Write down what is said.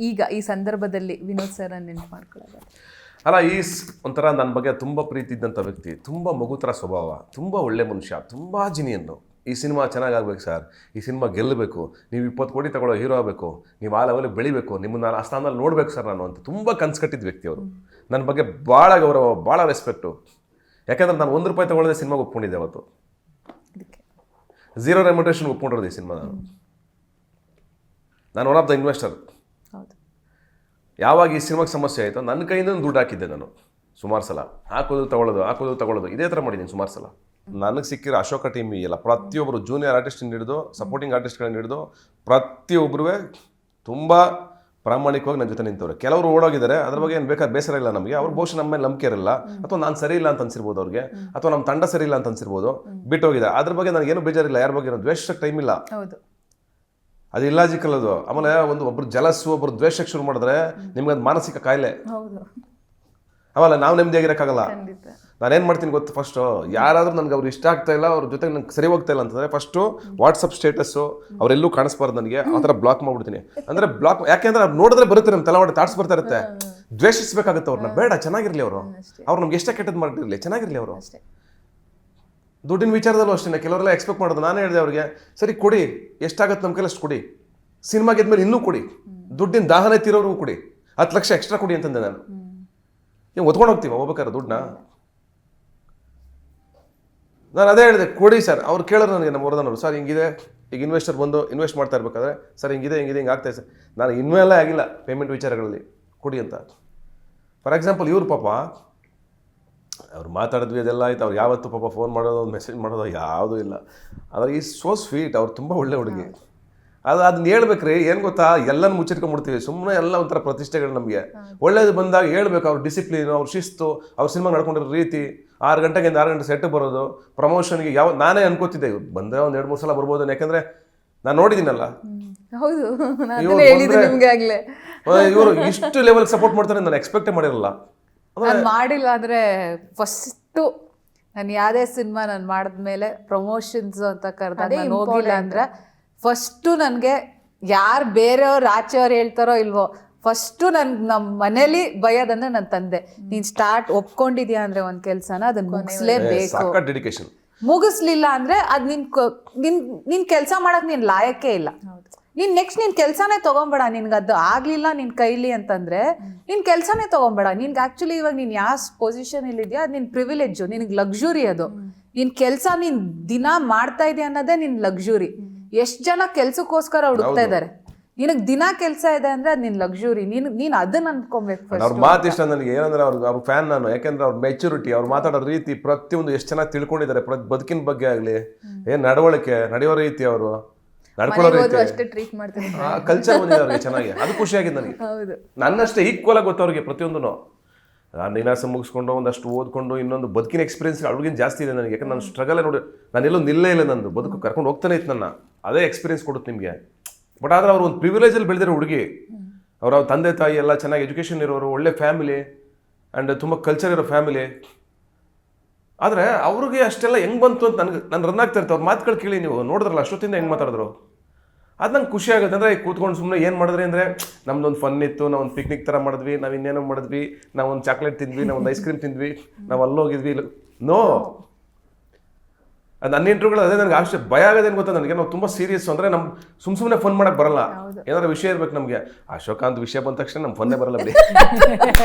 ಈಗ ಈ ಸಂದರ್ಭದಲ್ಲಿ ವಿನೋದ್ ಸರ್ ನೆನಪು ಮಾಡ್ಕೊಳ್ಳೋದು ಅಲ್ಲ ಒಂಥರ ನನ್ನ ಬಗ್ಗೆ ತುಂಬ ಪ್ರೀತಿ ಇದ್ದಂಥ ವ್ಯಕ್ತಿ, ತುಂಬ ಮಗು ಥರ ಸ್ವಭಾವ, ತುಂಬ ಒಳ್ಳೆ ಮನುಷ್ಯ, ತುಂಬ ಜಿನಿಯನ್ನು. ಈ ಸಿನಿಮಾ ಚೆನ್ನಾಗಾಗಬೇಕು ಸರ್, ಈ ಸಿನಿಮಾ ಗೆಲ್ಲಬೇಕು, ನೀವು 20 ಕೋಟಿ ತಗೊಳ್ಳೋ ಹೀರೋ ಆಗಬೇಕು, ನೀವು ಆ ಲೆವೆಲಿಗೆ ಬೆಳಿಬೇಕು, ನಿಮ್ಮನ್ನು ಆ ಸ್ಥಾನದಲ್ಲಿ ನೋಡ್ಬೇಕು ಸರ್ ನಾನು ಅಂತ ತುಂಬ ಕನ್ಸು ಕಟ್ಟಿದ್ದ ವ್ಯಕ್ತಿ ಅವರು. ನನ್ನ ಬಗ್ಗೆ ಭಾಳ ಗೌರವ, ಭಾಳ ರೆಸ್ಪೆಕ್ಟು. ಯಾಕೆಂದ್ರೆ ನಾನು ₹1 ತಗೊಳ್ಳೋದೇ ಸಿನಿಮಾಗೆ ಒಪ್ಕೊಂಡಿದ್ದೆ ಅವತ್ತು. 0 ರೆಮ್ಯುನರೇಷನ್ ಒಪ್ಕೊಂಡಿರೋದು ಈ ಸಿನಿಮಾ. ನಾನು ಒನ್ ಆಫ್ ದ ಇನ್ವೆಸ್ಟರ್. ಯಾವಾಗ ಈ ಸಿನಿಮಾಗೆ ಸಮಸ್ಯೆ ಆಯಿತು ನನ್ನ ಕೈಯಿಂದ ದುಡ್ಡು ಹಾಕಿದ್ದೆ ನಾನು ಸುಮಾರು ಸಲ. ಹಾಕೋದು ತಗೊಳ್ಳೋದು ಇದೇ ಥರ ಮಾಡಿದ್ದೀನಿ ಸುಮಾರು ಸಲ. ನನಗೆ ಸಿಕ್ಕಿರೋ ಅಶೋಕ ಟೀಮ್ ಎಲ್ಲ ಪ್ರತಿಯೊಬ್ಬರು ಜೂನಿಯರ್ ಆರ್ಟಿಸ್ಟಿಂದ ಹಿಡಿದು ಸಪೋರ್ಟಿಂಗ್ ಆರ್ಟಿಸ್ಟ್ಗಳನ್ನ ಹಿಡಿದು ಪ್ರತಿಯೊಬ್ಬರೂ ತುಂಬ ಪ್ರಾಮಾಣಿಕವಾಗಿ ನನ್ನ ಜೊತೆ ನಿಂತವ್ರೆ. ಕೆಲವರು ಓಡೋಗಿದ್ದಾರೆ, ಅದ್ರ ಬಗ್ಗೆ ಏನು ಬೇಕಾದ್ರೆ ಬೇಸರ ಇಲ್ಲ ನಮಗೆ. ಅವ್ರು ಬಹುಶಃ ನಮ್ಮ ಮೇಲೆ ನಂಬಿಕೆ ಇರಲ್ಲ, ಅಥವಾ ನಾನು ಸರಿ ಇಲ್ಲ ಅಂತ ಅನ್ಸಿರ್ಬೋದು ಅವ್ರಿಗೆ, ಅಥವಾ ನಮ್ಮ ತಂಡ ಸರಿ ಇಲ್ಲ ಅಂತ ಅನ್ಸಿರ್ಬೋದು, ಬಿಟ್ಟೋಗಿದೆ. ಅದ್ರ ಬಗ್ಗೆ ನನಗೇನು ಬೇಜಾರಿಲ್ಲ, ಯಾರ ಬಗ್ಗೆ ದ್ವೇಷಕ್ಕೆ ಟೈಮ್ ಇಲ್ಲ. ಅದು ಇಲ್ಲಾಜಿಕಲ್ ಅದು. ಆಮೇಲೆ ಒಬ್ರು ಜಲಸ್ಸು, ಒಬ್ರು ದ್ವೇಷಕ್ಕೆ ಶುರು ಮಾಡಿದ್ರೆ ನಿಮ್ಗೆ ಅದು ಮಾನಸಿಕ ಕಾಯಿಲೆ. ಆಮೇಲೆ ನಾವು ನೆಮ್ಮದಿಯಾಗಿರೋಕ್ಕಾಗಲ್ಲ. ನಾನೇನು ಮಾಡ್ತೀನಿ ಗೊತ್ತು, ಫಸ್ಟು ಯಾರಾದರೂ ನನಗೆ ಅವ್ರು ಇಷ್ಟ ಆಗ್ತಾ ಇಲ್ಲ, ಅವ್ರ ಜೊತೆಗೆ ನಂಗೆ ಸರಿ ಹೋಗ್ತಾ ಇಲ್ಲ ಅಂತಂದರೆ ಫಸ್ಟು ವಾಟ್ಸಪ್ ಸ್ಟೇಟಸ್ಸು ಅವರೆಲ್ಲೂ ಕಾಣಿಸ್ಬಾರ್ದು ನನಗೆ, ಆ ಥರ ಬ್ಲಾಕ್ ಮಾಡ್ಬಿಡ್ತೀನಿ. ಅಂದರೆ ಬ್ಲಾಕ್ ಯಾಕೆಂದ್ರೆ ಅವ್ರು ನೋಡಿದ್ರೆ ಬರುತ್ತೆ, ನಮ್ಮ ತಲೆವಾಡೆ ಥಾಟ್ಸ್ ಬರ್ತಾ ಇರುತ್ತೆ. ದ್ವೇಷಿಸಬೇಕಾಗುತ್ತೆ ಅವ್ರನ್ನ, ಬೇಡ, ಚೆನ್ನಾಗಿರಲಿ ಅವರು, ಅವ್ರು ನಮ್ಗೆ ಎಷ್ಟೇ ಕೆಟ್ಟದ್ದು ಮಾಡಿರಲಿ, ಚೆನ್ನಾಗಿರಲಿ ಅವರು. ದುಡ್ಡಿನ ವಿಚಾರದಲ್ಲೂ ಅಷ್ಟೇ ಕೆಲವರೆಲ್ಲ ಎಕ್ಸ್ಪೆಕ್ಟ್ ಮಾಡೋದು. ನಾನು ಹೇಳಿದೆ ಅವ್ರಿಗೆ, ಸರಿ ಕೊಡಿ, ಎಷ್ಟಾಗುತ್ತೆ ನಮ್ಮ ಕೈಲಿ ಅಷ್ಟು ಕೊಡಿ, ಸಿನಿಮಾ ಗೆದ್ಮೇಲೆ ಇನ್ನೂ ಕೊಡಿ, ದುಡ್ಡಿನ ದಾಹನೆ ತೀರೋರ್ಗೂ ಕೊಡಿ, 10 ಲಕ್ಷ ಎಕ್ಸ್ಟ್ರಾ ಕೊಡಿ ಅಂತಂದೆ ನಾನು. ನೀವು ಒತ್ಕೊಂಡು ಹೋಗ್ತೀವಿ ಹೋಗ್ಬೇಕಾದ್ರೆ ದುಡ್ಡನ್ನ. ನಾನು ಅದೇ ಹೇಳಿದೆ, ಕೊಡಿ ಸರ್. ಅವ್ರು ಕೇಳೋರು ನನಗೆ, ನಮ್ಮ ವರದನವರು, ಸರ್ ಹಿಂಗಿದೆ, ಈಗ ಇನ್ವೆಸ್ಟರ್ ಬಂದು ಇನ್ವೆಸ್ಟ್ ಮಾಡ್ತಾ ಇರ್ಬೇಕಾದ್ರೆ, ಸರ್ ಹಿಂಗಿದೆ ಹಿಂಗೆ ಆಗ್ತಾಯಿದೆ ಸರ್, ನಾನು ಇನ್ಮೇಲೆ ಆಗಿಲ್ಲ ಪೇಮೆಂಟ್ ವಿಚಾರಗಳಲ್ಲಿ, ಕೊಡಿ ಅಂತ. ಫಾರ್ ಎಕ್ಸಾಂಪಲ್ ಇವ್ರು ಪಾಪ ಅವ್ರು ಮಾತಾಡಿದ್ವಿ, ಅದೆಲ್ಲ ಆಯ್ತು. ಅವ್ರು ಯಾವತ್ತು ಪಾಪ ಫೋನ್ ಮಾಡೋದು, ಮೆಸೇಜ್ ಮಾಡೋದು ಯಾವುದೂ ಇಲ್ಲ. ಆದರೆ ಈ ಸೋ ಸ್ವೀಟ್, ಅವ್ರು ತುಂಬ ಒಳ್ಳೆ ಹುಡುಗಿ. ಅದನ್ನ ಹೇಳ್ಬೇಕ್ರಿ. ಏನು ಗೊತ್ತಾ, ಎಲ್ಲನೂ ಮುಚ್ಚಿಟ್ಕೊಂಡ್ಬಿಡ್ತೀವಿ ಸುಮ್ಮನೆ, ಎಲ್ಲ ಒಂಥರ ಪ್ರತಿಷ್ಠೆಗಳು ನಮಗೆ. ಒಳ್ಳೇದು ಬಂದಾಗ ಹೇಳ್ಬೇಕು. ಅವ್ರ ಡಿಸಿಪ್ಲಿನು, ಅವ್ರ ಶಿಸ್ತು, ಅವ್ರ ಸಿನಿಮಾ ನಡ್ಕೊಂಡಿರೋ ರೀತಿ, 6 ಗಂಟೆಗೆ 6 ಗಂಟೆ ಸೆಟ್ ಬರೋದು, ಪ್ರಮೋಷನ್ಗೆ ನಾನೇ ಅನ್ಕೋತಿದ್ದೆ ಬಂದರೆ ಒಂದು 2-3 ಸಲ ಬರ್ಬೋದು, ಯಾಕೆಂದರೆ ನಾನು ನೋಡಿದ್ದೀನಲ್ಲ. ಇವರು ಇಷ್ಟು ಲೆವೆಲ್ ಸಪೋರ್ಟ್ ಮಾಡ್ತಾರೆ ನಾನು ಎಕ್ಸ್ಪೆಕ್ಟೇ ಮಾಡಿರಲ್ಲ. ನಾನು ಮಾಡಿಲ್ಲ ಅಂದರೆ ಫಸ್ಟು ನಾನು ಯಾವುದೇ ಸಿನಿಮಾ ನಾನು ಮಾಡಿದ್ಮೇಲೆ ಪ್ರಮೋಷನ್ಸ್ ಅಂತ ಕರೆದಾಗ ನಾನು ಹೋಗಿಲ್ಲ ಅಂದರೆ ಫಸ್ಟು ನನಗೆ ಯಾರು ಬೇರೆಯವ್ರು ಆಚೆಯವ್ರು ಹೇಳ್ತಾರೋ ಇಲ್ವೋ, ಫಸ್ಟು ನಮ್ಮ ಮನೇಲಿ ಬಯೋದಂದ್ರೆ ನನ್ನ ತಂದೆ. ನೀನು ಸ್ಟಾರ್ಟ್ ಒಪ್ಕೊಂಡಿದ್ಯಾ ಅಂದರೆ ಒಂದು ಕೆಲಸನ ಅದನ್ನು ಮುಗಿಸ್ಲೇಬೇಕು. ಮುಗಿಸ್ಲಿಲ್ಲ ಅಂದರೆ ಅದು ನಿನ್ನ ಕೆಲಸ ಮಾಡೋಕೆ ನೀನು ಲಾಯಕ್ಕೇ ಇಲ್ಲ. ನೀನು ನೆಕ್ಸ್ಟ್ ನಿನ್ನ ಕೆಲಸನೇ ತೊಗೊಬೇಡ. ನಿನ್ಗೆ ಅದು ಆಗಲಿಲ್ಲ ನಿನ್ನ ಕೈಲಿ ಅಂತಂದರೆ ನಿನ್ನ ಕೆಲಸನೇ ತೊಗೊಬೇಡ. ನಿನ್ಗೆ ಆ್ಯಕ್ಚುಲಿ ಇವಾಗ ನೀನು ಯಾವ ಪೊಸಿಷನಲ್ಲಿ ಇದೆಯಾ ಅದು ನಿನ್ನ ಪ್ರಿವಿಲೇಜು, ನಿನಗೆ ಲಕ್ಸುರಿ ಅದು. ನಿನ್ನ ಕೆಲಸ ನೀನು ದಿನ ಮಾಡ್ತಾ ಇದೆಯಾ ಅನ್ನೋದೇ ನಿನ್ನ ಲಕ್ಸುರಿ. ಎಷ್ಟು ಜನ ಕೆಲಸಕ್ಕೋಸ್ಕರ ಹುಡುಕ್ತಾ ಇದ್ದಾರೆ, ನಿನಗೆ ದಿನ ಕೆಲಸ ಇದೆ ಅಂದರೆ ಅದು ನಿನ್ನ ಲಕ್ಸುರಿ. ನೀನು ಅದನ್ನ ಅನ್ಕೊಬೇಕು. ಅವ್ರ ಮಾತು ಇಷ್ಟ ನನಗೆ. ಏನಂದ್ರೆ ಅವ್ರ ಫ್ಯಾನ್ ನಾನು. ಯಾಕೆಂದ್ರೆ ಅವ್ರ ಮೆಚುರಿಟಿ, ಅವ್ರು ಮಾತಾಡೋ ರೀತಿ, ಪ್ರತಿಯೊಂದು ಎಷ್ಟು ಚೆನ್ನಾಗಿ ತಿಳ್ಕೊಂಡಿದ್ದಾರೆ. ಬದುಕಿನ ಬಗ್ಗೆ ಆಗಲಿ, ಏನು ನಡವಳಿಕೆ, ನಡೆಯೋ ರೀತಿ, ಅವರು ನಡ್ಕೊಳ್ಳೋ ರೀತಿ, ಕಲ್ಚರ್ ಬಂದಿದೆ ಅವ್ರಿಗೆ ಚೆನ್ನಾಗಿ. ಅದು ಖುಷಿಯಾಗಿದೆ ನನಗೆ. ನನ್ನಷ್ಟೇ ಈಕ್ವಲ್ ಆಗಿ ಗೊತ್ತವ್ರಿಗೆ ಪ್ರತಿಯೊಂದು. ನಾನು ನೀನಾಸ ಮುಗಿಸ್ಕೊಂಡು ಒಂದಷ್ಟು ಓದ್ಕೊಂಡು ಇನ್ನೊಂದು ಬದುಕಿನ ಎಕ್ಸ್ಪೀರಿಯನ್ಸ್ ಅವ್ರಿಗಿಂತ ಜಾಸ್ತಿ ಇದೆ ನನಗೆ. ಯಾಕಂದ್ರೆ ನಾನು ಸ್ಟ್ರಗಲ್ ನೋಡಿ, ನಾನೆಲ್ಲೂ ನಿಲ್ಲೇ ಇಲ್ಲ. ನಂದು ಬದುಕು ಕರ್ಕೊಂಡು ಹೋಗ್ತಾನೆ ಇತ್ತು ನನ್ನ. ಅದೇ ಎಕ್ಸ್ಪೀರಿಯನ್ಸ್ ಕೊಡುತ್ತೆ ನಿಮಗೆ. ಬಟ್ ಆದರೆ ಅವರು ಒಂದು ಪ್ರಿವಿಲೇಜಲ್ಲಿ ಬೆಳೆದಿರೋ ಹುಡುಗಿ. ಅವ್ರ ತಂದೆ ತಾಯಿ ಎಲ್ಲ ಚೆನ್ನಾಗಿ ಎಜುಕೇಷನ್ ಇರೋರು, ಒಳ್ಳೆ ಫ್ಯಾಮಿಲಿ ಆ್ಯಂಡ್ ತುಂಬ ಕಲ್ಚರ್ ಇರೋ ಫ್ಯಾಮಿಲಿ. ಆದರೆ ಅವ್ರಿಗೆ ಅಷ್ಟೆಲ್ಲ ಹೆಂಗೆ ಬಂತು ಅಂತ ನಾನು ರನ್ ಆಗ್ತಾ ಇರ್ತಾರೆ. ಅವ್ರ ಮಾತುಗಳು ಕೇಳಿ ನೀವು ನೋಡಿದ್ರಲ್ಲ ಅಷ್ಟೊತ್ತಿಂದ ಹೆಂಗೆ ಮಾತಾಡಿದ್ರು, ಅದು ನಂಗೆ ಖುಷಿ ಆಗುತ್ತೆ. ಅಂದರೆ ಕೂತ್ಕೊಂಡು ಸುಮ್ಮನೆ ಏನು ಮಾಡಿದ್ರಿ ಅಂದರೆ, ನಮ್ದೊಂದು ಫನ್ ಇತ್ತು, ನಾವು ಒಂದು ಪಿಕ್ನಿಕ್ ಥರ ಮಾಡಿದ್ವಿ, ನಾವು ಇನ್ನೇನೋ ಮಾಡಿದ್ವಿ, ನಾವು ಒಂದು ಚಾಕ್ಲೇಟ್ ತಿಂದ್ವಿ, ನಾವು ಒಂದು ಐಸ್ ಕ್ರೀಮ್ ತಿಂದ್ವಿ, ನಾವು ಅಲ್ಲೋಗಿದ್ವಿ. ನೋ, ಅದು ನನ್ನ ಇಂಟ್ರ್ಯೂಗಳು ಅದೇ. ನನಗೆ ಅಷ್ಟೇ ಭಯ ಆಗೋದೇನು ಗೊತ್ತಾ ನನಗೆ, ನಾವು ತುಂಬ ಸೀರಿಯಸ್ ಅಂದರೆ ನಮ್ಮ ಸುಮ್ಮನೆ ಫೋನ್ ಮಾಡೋಕ್ಕೆ ಬರಲ್ಲ. ಏನಾದ್ರು ವಿಷಯ ಇರ್ಬೇಕು ನಮಗೆ. ಅಶೋಕಾಂತ್ ವಿಷಯ ಬಂದ ತಕ್ಷಣ ನಮ್ಮ ಫೋನ್ನೇ ಬರಲ್ಲ ಬಿಡಿ.